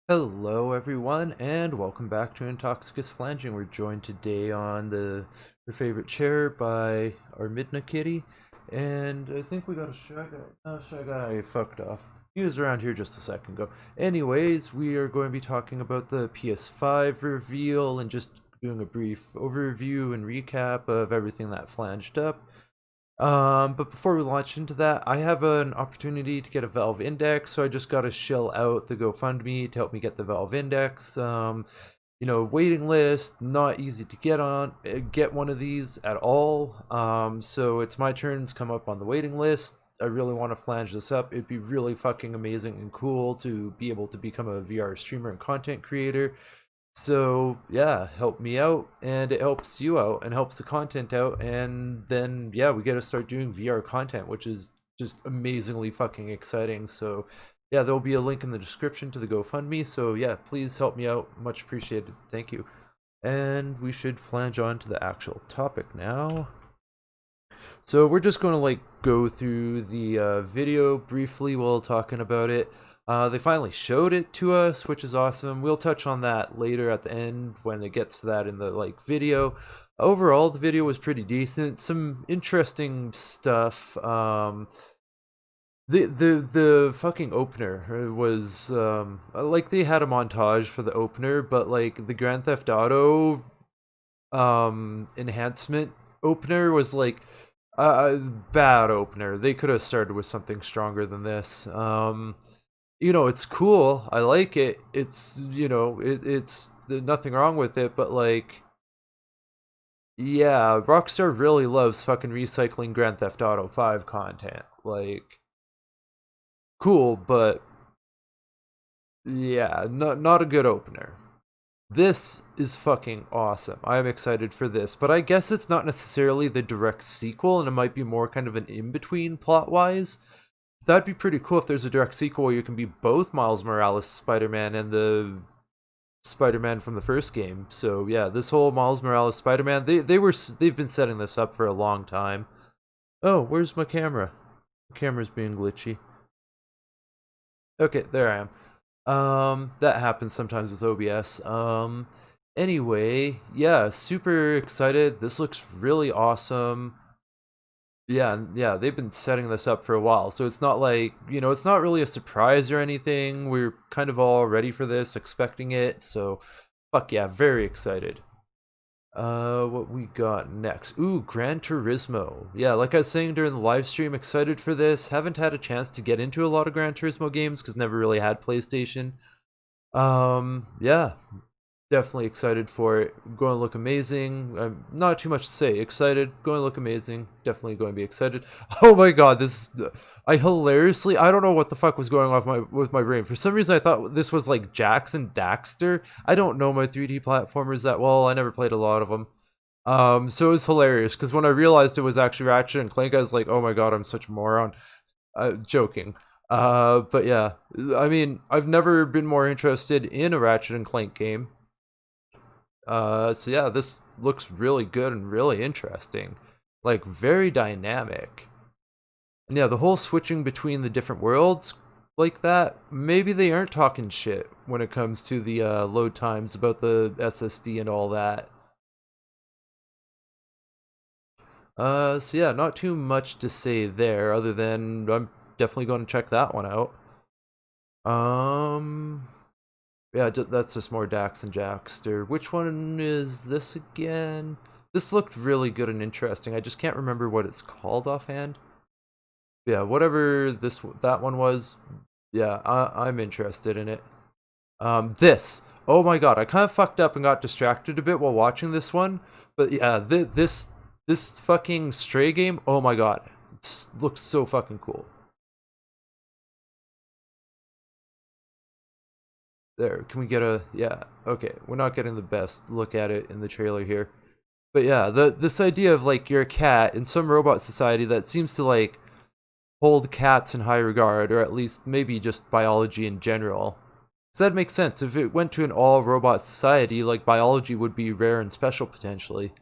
Hello, everyone, and welcome back to Intoxicus Flanging. We're joined today on your favorite chair by our Midna Kitty, and I think we got a shy guy. No, shy guy fucked off. He was around here just a second ago. Anyways, we are going to be talking about the PS5 reveal and just doing a brief overview and recap of everything that flanged up. But before we launch into that, I have an opportunity to get a Valve Index, so I just got to shell out the GoFundMe to help me get the Valve Index. Waiting list, not easy to get one of these at all. So it's my turn to come up on the waiting list. I really want to flange this up. It'd be really fucking amazing and cool to be able to become a VR streamer and content creator. So yeah, help me out, and it helps you out, and helps the content out, and then yeah, we get to start doing VR content, which is just amazingly fucking exciting. So yeah, there'll be a link in the description to the GoFundMe. So yeah, please help me out, much appreciated. Thank you. And we should flange on to the actual topic now. So we're just going to go through the video briefly while talking about it. They finally showed it to us, which is awesome. We'll touch on that later at the end when it gets to that in the video. Overall, the video was pretty decent. Some interesting stuff. The fucking opener was they had a montage for the opener, but like the Grand Theft Auto enhancement opener was like bad opener. They could have started with something stronger than this. It's cool. I like it. It's it's nothing wrong with it, but like, yeah, Rockstar really loves fucking recycling Grand Theft Auto 5 content. Like, cool, but yeah, not a good opener. This is fucking awesome. I'm excited for this, but I guess it's not necessarily the direct sequel, and it might be more kind of an in-between plot-wise. That'd be pretty cool if there's a direct sequel where you can be both Miles Morales Spider-Man and the Spider-Man from the first game. So yeah, this whole Miles Morales Spider-Man, they've been setting this up for a long time. Oh, where's my camera? My camera's being glitchy. Okay, there I am. That happens sometimes with OBS. Anyway, yeah, super excited. This looks really awesome. Yeah, they've been setting this up for a while, so it's not like, it's not really a surprise or anything. We're kind of all ready for this, expecting it, so fuck yeah, very excited. What we got next? Ooh, Gran Turismo. Yeah, like I was saying during the live stream, excited for this. Haven't had a chance to get into a lot of Gran Turismo games because never really had PlayStation. Yeah, definitely excited for it. Going to look amazing. Not too much to say. Excited. Going to look amazing. Definitely going to be excited. Oh my god, this I don't know what the fuck was going on with my brain. For some reason I thought this was like Jax and Daxter. I don't know my 3D platformers that well. I never played a lot of them. So it was hilarious because when I realized it was actually Ratchet and Clank, I was like, "Oh my god, I'm such a moron." Joking. But yeah, I mean, I've never been more interested in a Ratchet and Clank game. So yeah, this looks really good and really interesting. Like, very dynamic. And yeah, the whole switching between the different worlds like that, maybe they aren't talking shit when it comes to the load times about the SSD and all that. So yeah, not too much to say there other than I'm definitely going to check that one out. Um, Yeah, that's just more Dax and Jackster. Which one is this again? This looked really good and interesting. I just can't remember what it's called offhand. Yeah, whatever that one was. Yeah, I'm interested in it. This. Oh my god, I kind of fucked up and got distracted a bit while watching this one. But yeah, this fucking Stray game. Oh my god, it looks so fucking cool. There, can we get a, yeah, okay, we're not getting the best look at it in the trailer here. But yeah, this idea of like you're a cat in some robot society that seems to like hold cats in high regard, or at least maybe just biology in general. So that makes sense. If it went to an all robot society, like biology would be rare and special potentially.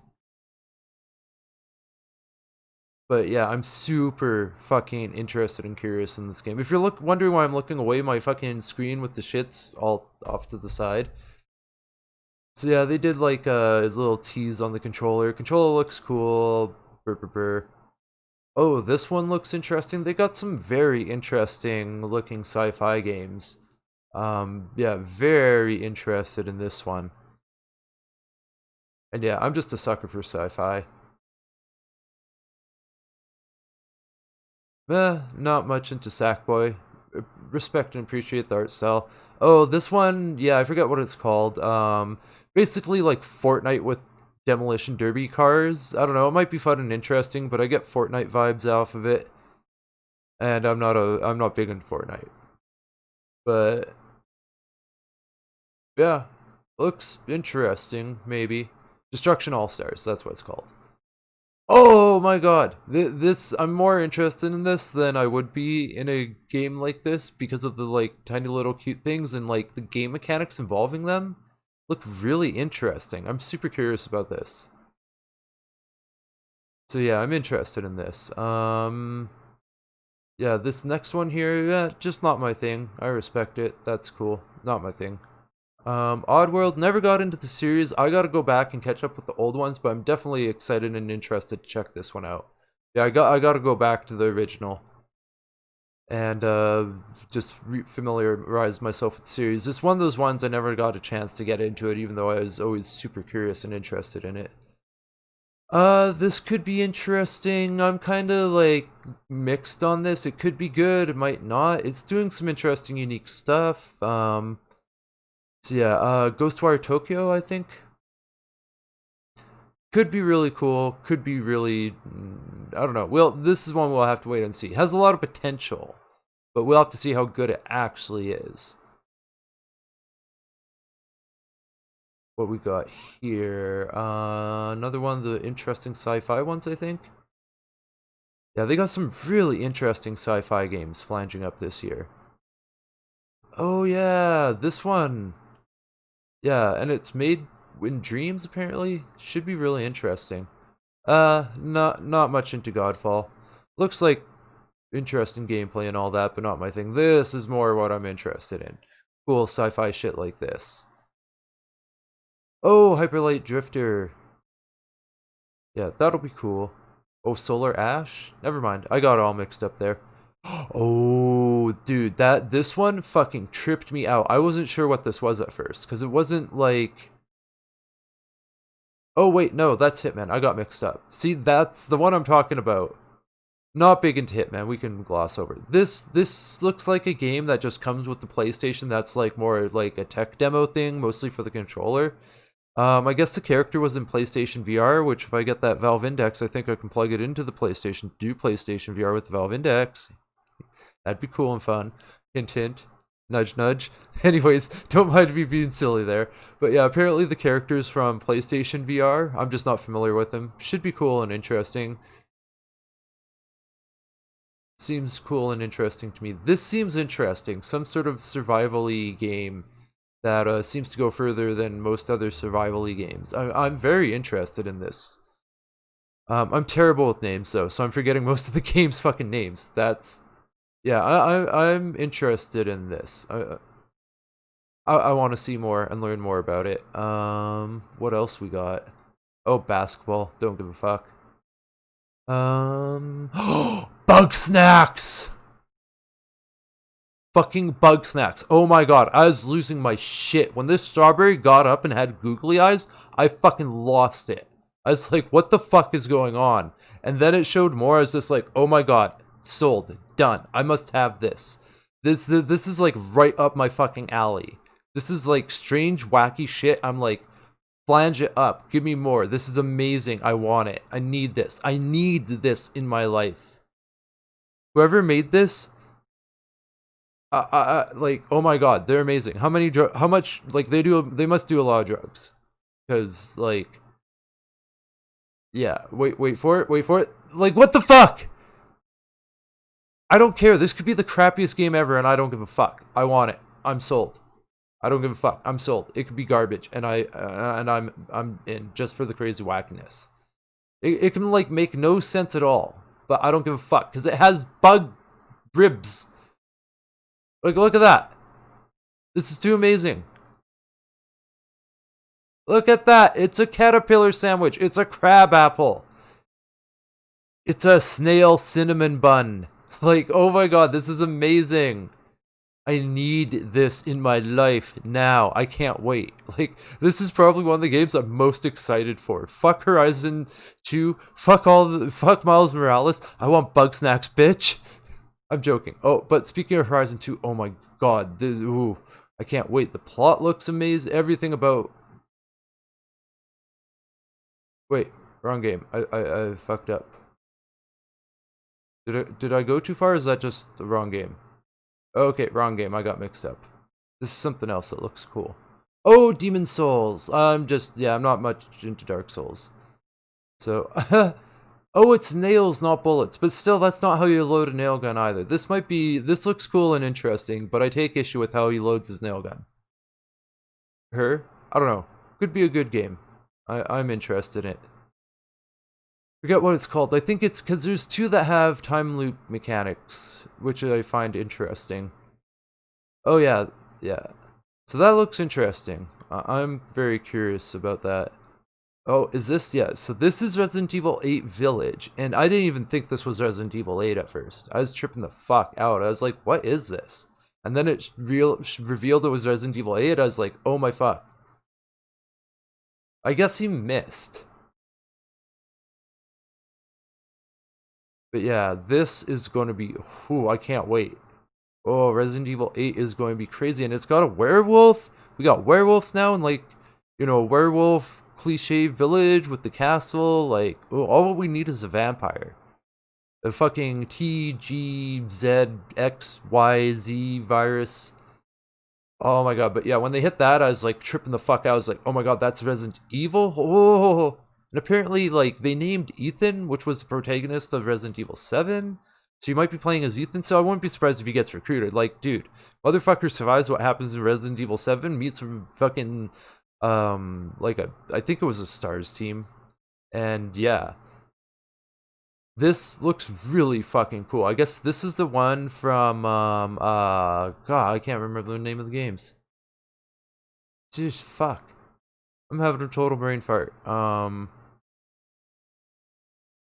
But yeah, I'm super fucking interested and curious in this game. If you're wondering why I'm looking away my fucking screen with the shits all off to the side. So yeah, they did like a little tease on the controller. Controller looks cool. Brr, brr, brr. Oh, this one looks interesting. They got some very interesting looking sci-fi games. Yeah, very interested in this one. And yeah, I'm just a sucker for sci-fi. Not much into Sackboy. Respect and appreciate the art style. Oh, this one, yeah, I forget what it's called. Basically like Fortnite with demolition derby cars. I don't know, it might be fun and interesting, but I get Fortnite vibes off of it. And I'm not big into Fortnite. But yeah, looks interesting, maybe. Destruction All Stars, that's what it's called. Oh my god, this I'm more interested in this than I would be in a game like this because of the like tiny little cute things and like the game mechanics involving them look really interesting. I'm super curious about this. So yeah, I'm interested in this. Yeah, this next one here, yeah, just not my thing. I respect it. That's cool. Not my thing. Oddworld never got into the series. I gotta go back and catch up with the old ones, but I'm definitely excited and interested to check this one out. Yeah, I gotta go back to the original and just familiarize myself with the series. It's one of those ones I never got a chance to get into it, even though I was always super curious and interested in it. This could be interesting. I'm kind of like mixed on this. It could be good, it might not. It's doing some interesting, unique stuff. So yeah, Ghostwire Tokyo, I think. Could be really cool. Could be really, I don't know. Well, this is one we'll have to wait and see. Has a lot of potential, but we'll have to see how good it actually is. What we got here? Another one of the interesting sci-fi ones, I think. Yeah, they got some really interesting sci-fi games flanging up this year. Oh yeah, this one. Yeah, and it's made in dreams apparently. Should be really interesting. Not much into Godfall. Looks like interesting gameplay and all that, but not my thing. This is more what I'm interested in. Cool sci-fi shit like this. Oh, Hyperlight Drifter. Yeah, that'll be cool. Oh, Solar Ash? Never mind. I got it all mixed up there. Oh, dude, this one fucking tripped me out. I wasn't sure what this was at first because it wasn't like. Oh wait, no, that's Hitman. I got mixed up. See, that's the one I'm talking about. Not big into Hitman. We can gloss over. This looks like a game that just comes with the PlayStation. That's like more like a tech demo thing, mostly for the controller. I guess the character was in PlayStation VR, which if I get that Valve Index, I think I can plug it into the PlayStation, do PlayStation VR with the Valve Index. That'd be cool and fun. Hint, hint. Nudge, nudge. Anyways, don't mind me being silly there. But yeah, apparently the characters from PlayStation VR, I'm just not familiar with them. Should be cool and interesting. Seems cool and interesting to me. This seems interesting. Some sort of survival-y game that seems to go further than most other survival-y games. I'm very interested in this. I'm terrible with names though, so I'm forgetting most of the game's fucking names. That's yeah. I'm interested in this. I want to see more and learn more about it. What else we got? Oh, basketball. Don't give a fuck. Bug snacks. Fucking bug snacks. Oh my god, I was losing my shit. When this strawberry got up and had googly eyes, I fucking lost it. I was like, what the fuck is going on? And then it showed more. I was just like, oh my god, sold, done. I must have this. This is like right up my fucking alley. This is like strange, wacky shit. I'm like, flange it up. Give me more. This is amazing. I want it. I need this. I need this in my life. Whoever made this, like, oh my god, they're amazing. How much, like, they must do a lot of drugs. Because, like, yeah, wait for it. Like, what the fuck? I don't care. This could be the crappiest game ever, and I don't give a fuck. I want it. I'm sold. I don't give a fuck. I'm sold. It could be garbage, and I'm in just for the crazy wackiness. It can like make no sense at all, but I don't give a fuck because it has bug ribs. Like, look at that. This is too amazing. Look at that. It's a caterpillar sandwich. It's a crab apple. It's a snail cinnamon bun. Like, oh my god, this is amazing. I need this in my life now. I can't wait. Like, this is probably one of the games I'm most excited for. Fuck Horizon 2. Fuck Miles Morales. I want bug snacks, bitch. I'm joking. Oh, but speaking of Horizon 2, oh my god, I can't wait. The plot looks amazing. Everything about. Wait, wrong game. I fucked up. Did I go too far? Or is that just the wrong game? Okay, wrong game. I got mixed up. This is something else that looks cool. Oh, Demon Souls. I'm not much into Dark Souls. So, oh, it's nails, not bullets. But still, that's not how you load a nail gun either. This looks cool and interesting, but I take issue with how he loads his nail gun. Her? I don't know. Could be a good game. I'm interested in it. Forget what it's called. I think it's because there's two that have time loop mechanics, which I find interesting. Oh yeah. So that looks interesting. I'm very curious about that. Oh, is this? Yeah, so this is Resident Evil 8 Village, and I didn't even think this was Resident Evil 8 at first. I was tripping the fuck out. I was like, what is this? And then it revealed it was Resident Evil 8. I was like, oh my fuck. I guess he missed. But yeah, this is going to be, I can't wait. Oh, Resident Evil 8 is going to be crazy, and it's got a werewolf. We got werewolves now, and like, werewolf cliche village with the castle. Like, all what we need is a vampire. A fucking TGZXYZ virus. Oh my god, but yeah, when they hit that, I was like tripping the fuck out. I was like, oh my god, that's Resident Evil? Oh. And apparently, like, they named Ethan, which was the protagonist of Resident Evil 7. So you might be playing as Ethan, so I wouldn't be surprised if he gets recruited. Like, dude, motherfucker survives what happens in Resident Evil 7, meets a fucking, I think it was a STARS team. And yeah. This looks really fucking cool. I guess this is the one from, God, I can't remember the name of the games. Just fuck. I'm having a total brain fart.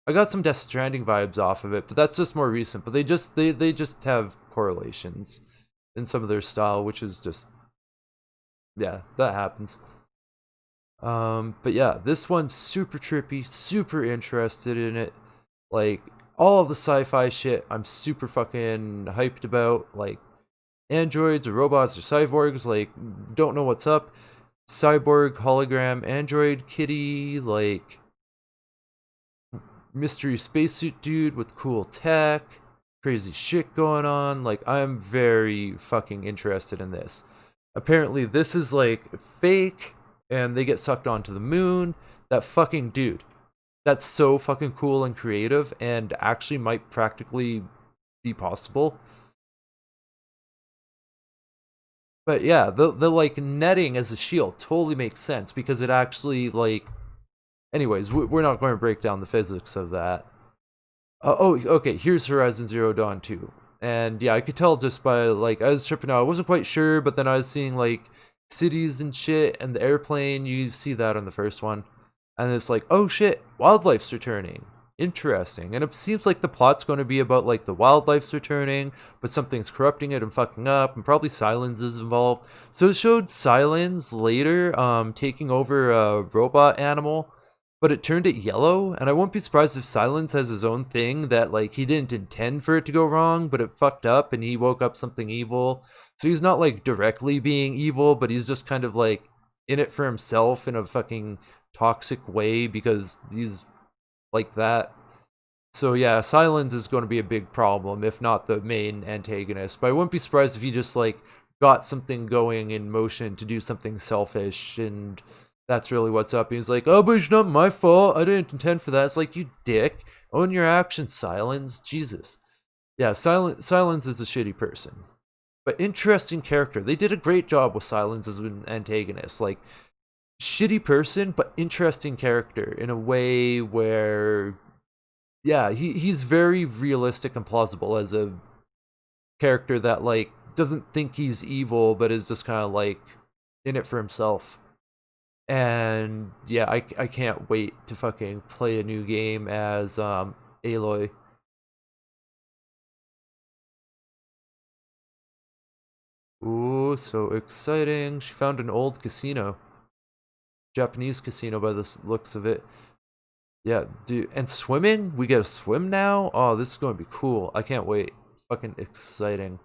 I got some Death Stranding vibes off of it, but that's just more recent. But they just have correlations in some of their style, which is just, yeah, that happens. But yeah, this one's super trippy, super interested in it. Like, all of the sci-fi shit I'm super fucking hyped about. Like, androids or robots or cyborgs, like, don't know what's up. Cyborg, hologram, android, kitty, like, mystery spacesuit dude with cool tech, crazy shit going on. Like, I'm very fucking interested in this. Apparently, this is like fake, and they get sucked onto the moon. That fucking dude. That's so fucking cool and creative, and actually might practically be possible. But yeah, the like netting as a shield totally makes sense because it actually like. Anyways, we're not going to break down the physics of that. Okay, here's Horizon Zero Dawn 2. And yeah, I could tell just by, like, I was tripping out. I wasn't quite sure, but then I was seeing, like, cities and shit, and the airplane, you see that on the first one. And it's like, oh shit, wildlife's returning. Interesting. And it seems like the plot's going to be about, like, the wildlife's returning, but something's corrupting it and fucking up, and probably Silence is involved. So it showed Silence later, taking over a robot animal. But it turned it yellow, and I won't be surprised if Silence has his own thing that, like, he didn't intend for it to go wrong, but it fucked up and he woke up something evil. So he's not, like, directly being evil, but he's just kind of, like, in it for himself in a fucking toxic way because he's like that. So yeah, Silence is going to be a big problem, if not the main antagonist. But I wouldn't be surprised if he just, like, got something going in motion to do something selfish, and that's really what's up. He's like, oh, but it's not my fault. I didn't intend for that. It's like, you dick. Own your actions, Silence. Jesus. Yeah, Silence is a shitty person. But interesting character. They did a great job with Silence as an antagonist. Like, shitty person, but interesting character in a way where yeah, he's very realistic and plausible as a character that like doesn't think he's evil, but is just kind of like in it for himself. And yeah, I can't wait to fucking play a new game as Aloy. Ooh, so exciting. She found an old casino. Japanese casino by the looks of it. Yeah, dude. And swimming? We get to swim now? Oh, this is going to be cool. I can't wait. Fucking exciting.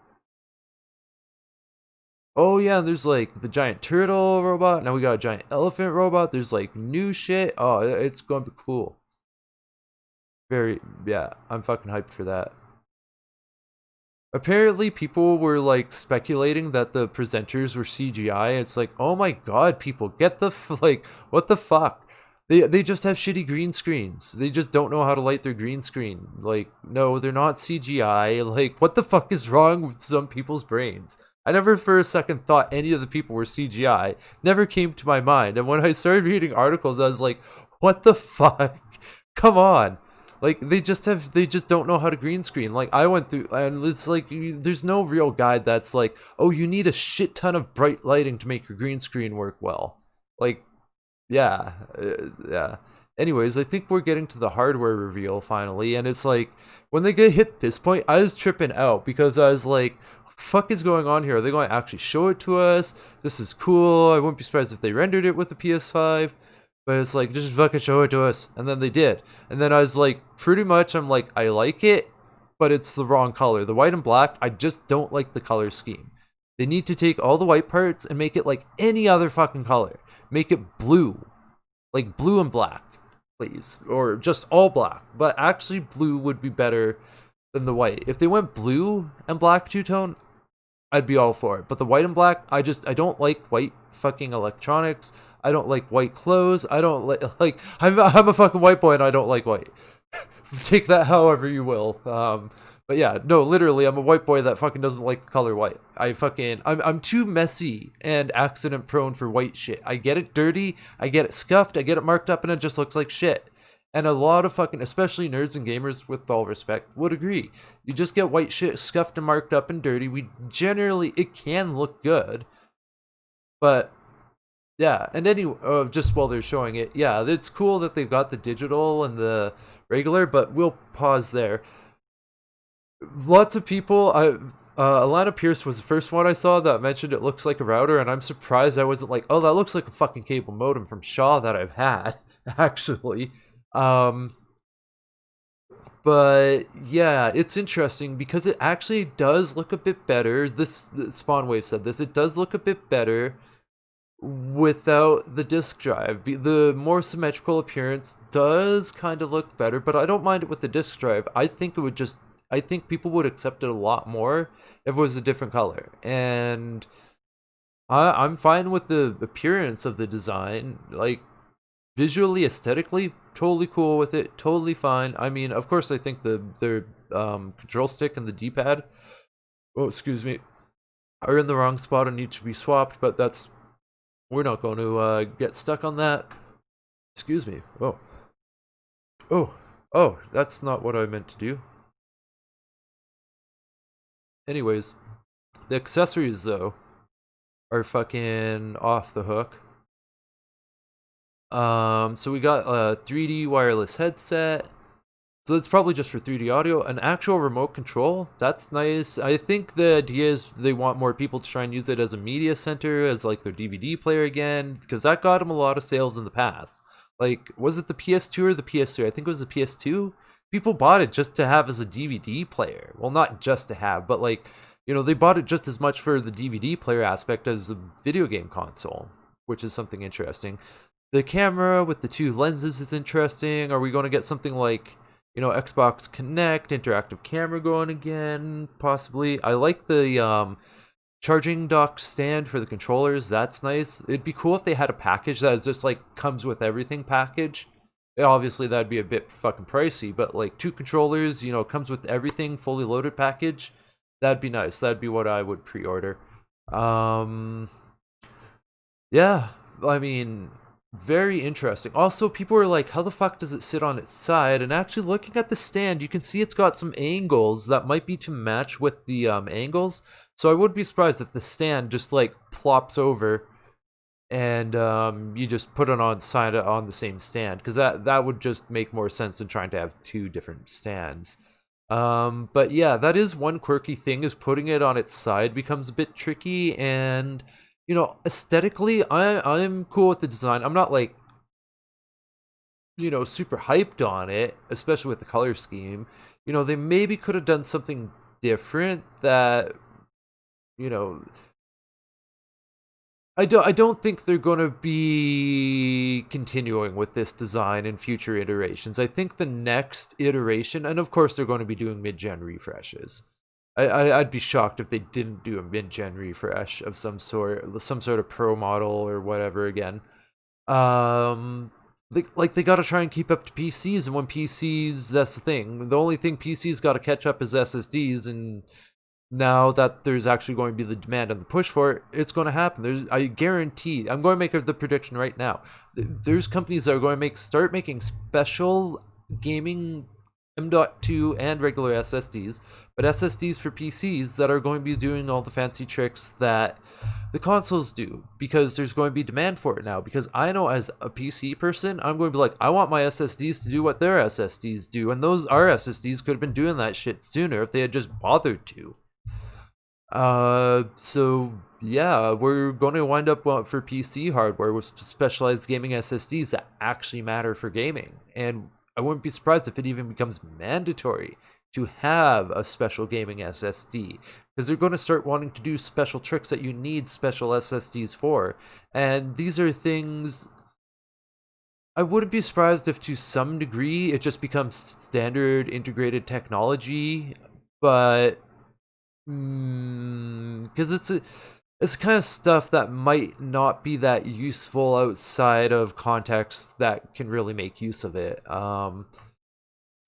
Oh, yeah, there's like the giant turtle robot. Now we got a giant elephant robot. There's like new shit. Oh, it's going to be cool. Very, yeah, I'm fucking hyped for that. Apparently, people were like speculating that the presenters were CGI. It's like, oh my god, people, get the like, what the fuck? They just have shitty green screens. They just don't know how to light their green screen. Like, no, they're not CGI. Like, what the fuck is wrong with some people's brains? I never for a second thought any of the people were CGI. Never came to my mind. And when I started reading articles, I was like, what the fuck? Come on. Like they just don't know how to green screen. Like I went through, and it's like there's no real guide that's like, oh, you need a shit ton of bright lighting to make your green screen work well. Like, yeah, yeah. Anyways, I think we're getting to the hardware reveal finally, and it's like when they get hit this point, I was tripping out because I was like, fuck is going on here? Are they going to actually show it to us? This is cool. I wouldn't be surprised if they rendered it with the PS5. But it's like, just fucking show it to us. And then they did. And then I was like, pretty much, I'm like, I like it, but it's the wrong color. The white and black, I just don't like the color scheme. They need to take all the white parts and make it like any other fucking color. Make it blue. Like blue and black, please. Or just all black. But actually, blue would be better than the white. If they went blue and black two-tone, I'd be all for it. But the white and black, I don't like white fucking electronics. I don't like white clothes. I don't like I'm a fucking white boy and I don't like white. Take that however you will. But yeah, no, literally, I'm a white boy that fucking doesn't like the color white. I'm too messy and accident prone for white shit. I get it dirty, I get it scuffed, I get it marked up, and it just looks like shit. And a lot of fucking, especially nerds and gamers, with all respect, would agree. You just get white shit scuffed and marked up and dirty. It can look good, but yeah. And just while they're showing it, yeah, it's cool that they've got the digital and the regular. But we'll pause there. Lots of people, Alana Pierce was the first one I saw that mentioned it looks like a router, and I'm surprised I wasn't like, oh, that looks like a fucking cable modem from Shaw that I've had, actually. Um, but yeah, it's interesting because it actually does look a bit better. This Spawnwave said this. It does look a bit better without the disk drive. The more symmetrical appearance does kind of look better, but I don't mind it with the disk drive. I think people would accept it a lot more if it was a different color. And I'm fine with the appearance of the design. Like, visually, aesthetically, totally cool with it, totally fine. I mean, of course, I think their control stick and the D-pad, oh, excuse me, are in the wrong spot and need to be swapped, but we're not going to get stuck on that. Excuse me. Oh, that's not what I meant to do. Anyways, the accessories, though, are fucking off the hook. So we got a 3D wireless headset. So it's probably just for 3D audio. An actual remote control, that's nice. I think the idea is they want more people to try and use it as a media center, as like their DVD player again, because that got them a lot of sales in the past. Like, was it the PS2 or the PS3? I think it was the PS2. People bought it just to have as a DVD player. Well, not just to have, but like, they bought it just as much for the DVD player aspect as a video game console, which is something interesting. The camera with the two lenses is interesting. Are we going to get something like, Xbox Connect, interactive camera going again? Possibly. I like the charging dock stand for the controllers. That's nice. It'd be cool if they had a package that is just like comes with everything package. Obviously, that'd be a bit fucking pricey, but like 2 controllers, comes with everything, fully loaded package. That'd be nice. That'd be what I would pre-order. Yeah, I mean, Very interesting. Also, people are like, how the fuck does it sit on its side? And actually, looking at the stand, you can see it's got some angles that might be to match with the angles. So I wouldn't be surprised if the stand just like plops over and you just put it on side on the same stand, because that would just make more sense than trying to have two different stands. But yeah, that is one quirky thing, is putting it on its side becomes a bit tricky. And aesthetically, I'm cool with the design. I'm not like super hyped on it, especially with the color scheme. They maybe could have done something different that you know I don't think they're going to be continuing with this design in future iterations. I think the next iteration, and of course they're going to be doing mid-gen refreshes. I'd be shocked if they didn't do a mid-gen refresh of some sort of pro model or whatever again. They got to try and keep up to PCs, and when PCs, that's the thing. The only thing PCs got to catch up is SSDs, and now that there's actually going to be the demand and the push for it, it's going to happen. I guarantee. I'm going to make the prediction right now. There's companies that are going to start making special gaming M.2 and regular SSDs, but SSDs for PCs that are going to be doing all the fancy tricks that the consoles do, because there's going to be demand for it now. Because I know, as a PC person, I'm going to be like, I want my SSDs to do what their SSDs do, and our SSDs could have been doing that shit sooner if they had just bothered to. So yeah, we're going to wind up for PC hardware with specialized gaming SSDs that actually matter for gaming. And I wouldn't be surprised if it even becomes mandatory to have a special gaming SSD, because they're going to start wanting to do special tricks that you need special SSDs for. And these are things I wouldn't be surprised if to some degree it just becomes standard integrated technology, but because it's the kind of stuff that might not be that useful outside of context that can really make use of it. So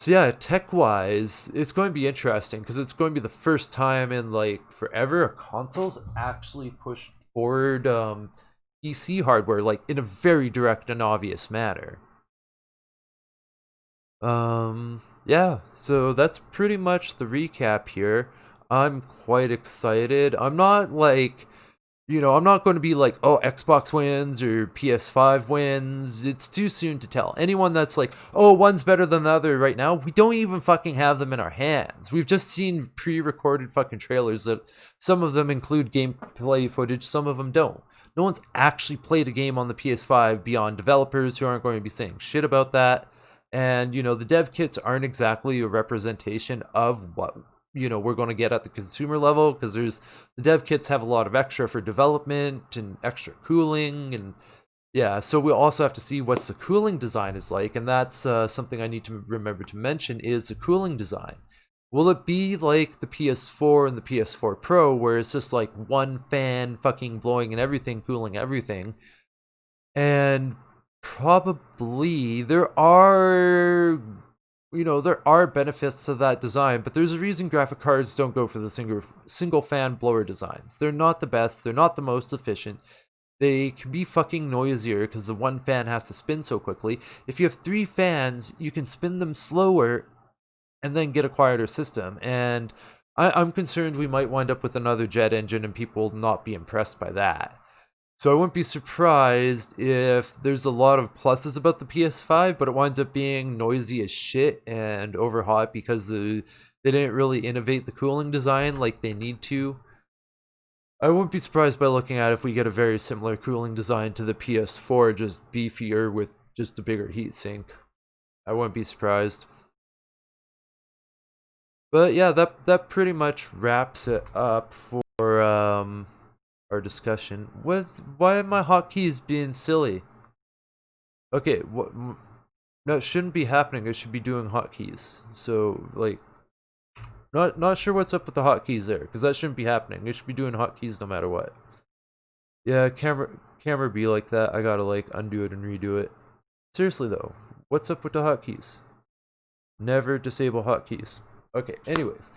yeah, tech-wise, it's going to be interesting, because it's going to be the first time in like forever a console's actually pushed forward PC hardware like in a very direct and obvious manner. Yeah, so that's pretty much the recap here. I'm quite excited. I'm not like, I'm not going to be like, oh, Xbox wins or PS5 wins. It's too soon to tell. Anyone that's like, oh, one's better than the other right now, we don't even fucking have them in our hands. We've just seen pre-recorded fucking trailers that some of them include gameplay footage, some of them don't. No one's actually played a game on the PS5 beyond developers who aren't going to be saying shit about that. And, the dev kits aren't exactly a representation of what we're going to get at the consumer level, because the dev kits have a lot of extra for development and extra cooling, and yeah, so we also have to see what the cooling design is like. And that's something I need to remember to mention, is the cooling design. Will it be like the PS4 and the PS4 Pro, where it's just like one fan fucking blowing and everything, cooling everything? And probably there are benefits to that design, but there's a reason graphic cards don't go for the single fan blower designs. They're not the best, they're not the most efficient. They can be fucking noisier because the one fan has to spin so quickly. If you have 3 fans, you can spin them slower and then get a quieter system. And I'm concerned we might wind up with another jet engine and people will not be impressed by that. So I wouldn't be surprised if there's a lot of pluses about the PS5, but it winds up being noisy as shit and overhot because they didn't really innovate the cooling design like they need to. I wouldn't be surprised by looking at if we get a very similar cooling design to the PS4, just beefier with just a bigger heatsink. I wouldn't be surprised. But yeah, that pretty much wraps it up for our discussion. Why are my hotkeys being silly? Okay, what? No, it shouldn't be happening. I should be doing hotkeys. So like, not sure what's up with the hotkeys there, because that shouldn't be happening. I should be doing hotkeys no matter what. Yeah, camera be like that. I gotta like undo it and redo it. Seriously though, what's up with the hotkeys? Never disable hotkeys. Okay, anyways.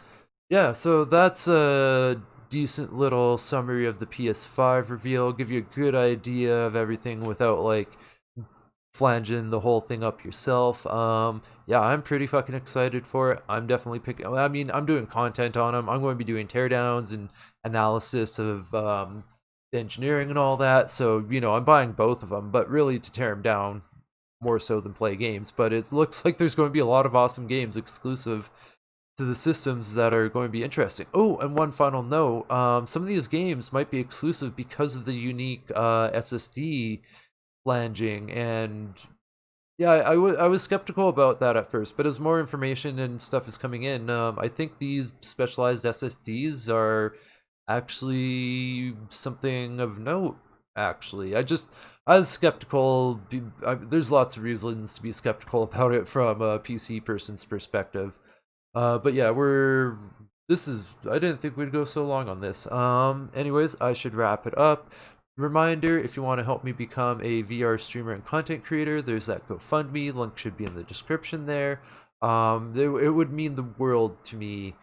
Yeah, so that's a decent little summary of the PS5 reveal. Give you a good idea of everything without like flanging the whole thing up yourself. Yeah, I'm pretty fucking excited for it. I'm definitely picking. I mean, I'm doing content on them. I'm going to be doing teardowns and analysis of the engineering and all that. So I'm buying both of them, but really to tear them down more so than play games. But it looks like there's going to be a lot of awesome games exclusive to the systems that are going to be interesting. Oh, and one final note: some of these games might be exclusive because of the unique SSD flanging, and yeah, I was skeptical about that at first, but as more information and stuff is coming in, I think these specialized SSDs are actually something of note. Actually, I was skeptical. There's lots of reasons to be skeptical about it from a PC person's perspective. But yeah, I didn't think we'd go so long on this. Anyways, I should wrap it up. Reminder, if you want to help me become a VR streamer and content creator, there's that GoFundMe. Link should be in the description there. It would mean the world to me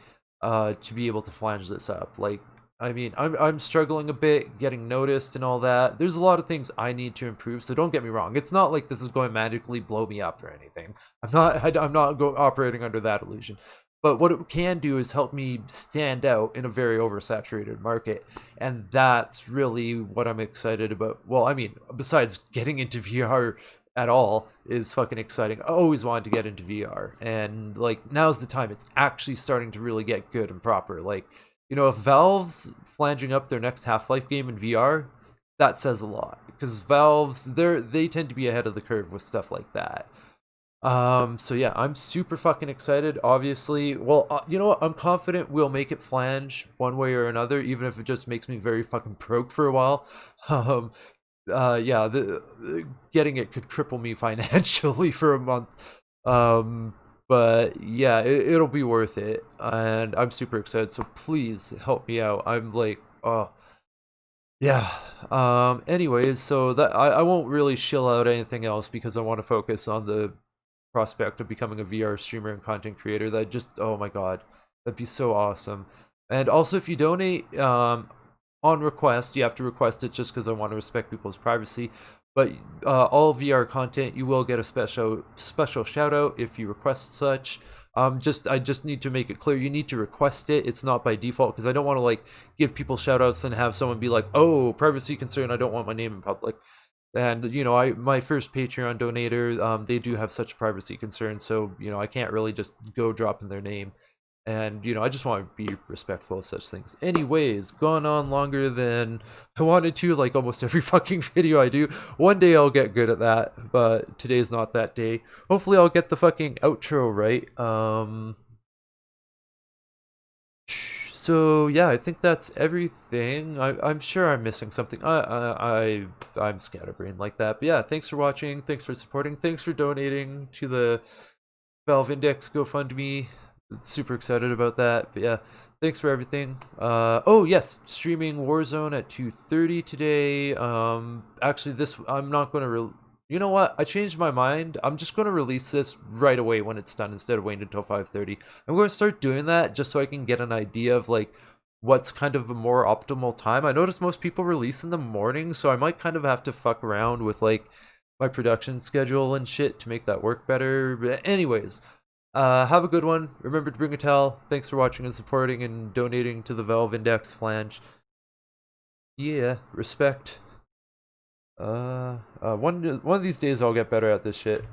to be able to flange this up. Like, I mean, I'm struggling a bit getting noticed and all that. There's a lot of things I need to improve, so don't get me wrong. It's not like this is going to magically blow me up or anything. I'm not operating under that illusion. But what it can do is help me stand out in a very oversaturated market. And that's really what I'm excited about. Well, I mean, besides getting into VR at all is fucking exciting. I always wanted to get into VR. And like now's the time. It's actually starting to really get good and proper. Like, if Valve's flanging up their next Half-Life game in VR, that says a lot. Because Valve's they tend to be ahead of the curve with stuff like that. So yeah, I'm super fucking excited, obviously. Well, you know what? I'm confident we'll make it flange one way or another, even if it just makes me very fucking broke for a while. Um, yeah, getting it could cripple me financially for a month. But yeah, it'll be worth it, and I'm super excited. So please help me out. I'm like, oh. Yeah. Anyways, so that I won't really shill out anything else because I want to focus on the prospect of becoming a VR streamer and content creator. That just, oh my god, that'd be so awesome. And also, if you donate on request, you have to request it just because I want to respect people's privacy. But all VR content, you will get a special shout out if you request such. I just need to make it clear you need to request it. It's not by default because I don't want to like give people shout outs and have someone be like, oh, privacy concern, I don't want my name in public. And my first Patreon donator, they do have such privacy concerns, so I can't really just go drop in their name. And I just want to be respectful of such things. Anyways, gone on longer than I wanted to, like almost every fucking video I do. One day I'll get good at that, but today's not that day. Hopefully I'll get the fucking outro right. So yeah, I think that's everything. I'm sure I'm missing something. I'm scatterbrained like that. But yeah, thanks for watching. Thanks for supporting. Thanks for donating to the Valve Index GoFundMe. Super excited about that. But yeah, thanks for everything. Oh yes, streaming Warzone at 2:30 today. Actually, this I'm not going to. You know what? I changed my mind. I'm just going to release this right away when it's done instead of waiting until 5:30. I'm going to start doing that just so I can get an idea of like what's kind of a more optimal time. I notice most people release in the morning, so I might kind of have to fuck around with like my production schedule and shit to make that work better. But anyways, have a good one. Remember to bring a towel. Thanks for watching and supporting and donating to the Valve Index Flange. Yeah, respect. One of these days I'll get better at this shit.